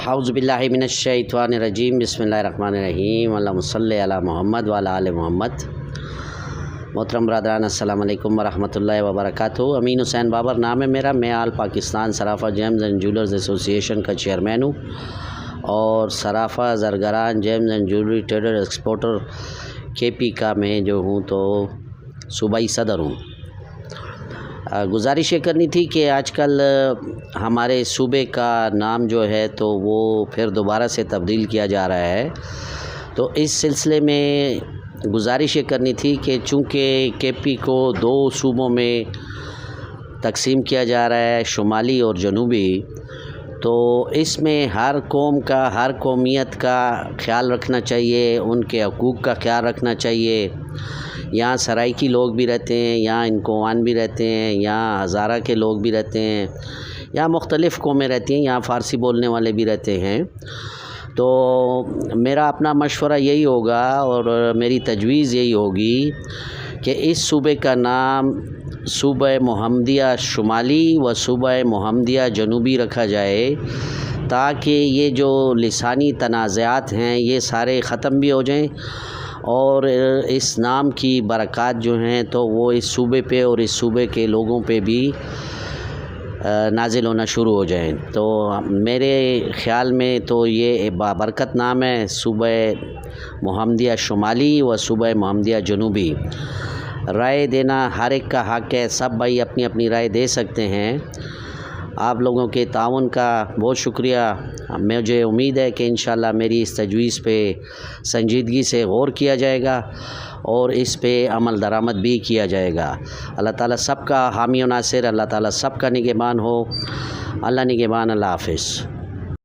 اعوذ باللہ من الشیطان الرجیم بسم اللہ الرحمن الرحیم اللہم صلی علی محمد وعلی آل محمد۔ محترم برادران السلام علیکم ورحمۃ اللہ وبرکاتہ۔ امین حسین بابر نام ہے میرا، میں آل پاکستان صرافہ gems and jewellers association کا چیئرمین ہوں اور صرافہ زرگران gems and jewellery trader exporter K P کا میں جو ہوں تو صوبائی صدر ہوں۔ گزارش یہ کرنی تھی کہ آج کل ہمارے صوبے کا نام جو ہے تو وہ پھر دوبارہ سے تبدیل کیا جا رہا ہے، تو اس سلسلے میں گزارش یہ کرنی تھی کہ چونکہ کے پی کو دو صوبوں میں تقسیم کیا جا رہا ہے، شمالی اور جنوبی، تو اس میں ہر قوم کا، ہر قومیت کا خیال رکھنا چاہیے، ان کے حقوق کا خیال رکھنا چاہیے۔ یہاں سرائکی لوگ بھی رہتے ہیں، یہاں انکوان بھی رہتے ہیں، یہاں ہزارہ کے لوگ بھی رہتے ہیں، یہاں مختلف قومیں رہتی ہیں، یہاں فارسی بولنے والے بھی رہتے ہیں۔ تو میرا اپنا مشورہ یہی ہوگا اور میری تجویز یہی ہوگی کہ اس صوبے کا نام صوبہ محمدیہ شمالی و صوبہ محمدیہ جنوبی رکھا جائے، تاکہ یہ جو لسانی تنازعات ہیں یہ سارے ختم بھی ہو جائیں اور اس نام کی برکات جو ہیں تو وہ اس صوبے پہ اور اس صوبے کے لوگوں پہ بھی نازل ہونا شروع ہو جائیں۔ تو میرے خیال میں تو یہ بابرکت نام ہے، صوبہ محمدیہ شمالی و صوبہ محمدیہ جنوبی۔ رائے دینا ہر ایک کا حق ہے، سب بھائی اپنی اپنی رائے دے سکتے ہیں۔ آپ لوگوں کے تعاون کا بہت شکریہ۔ مجھے امید ہے کہ انشاءاللہ میری اس تجویز پہ سنجیدگی سے غور کیا جائے گا اور اس پہ عمل درآمد بھی کیا جائے گا۔ اللہ تعالیٰ سب کا حامی و ناصر، اللہ تعالیٰ سب کا نگہبان ہو۔ اللہ نگہبان، اللہ حافظ۔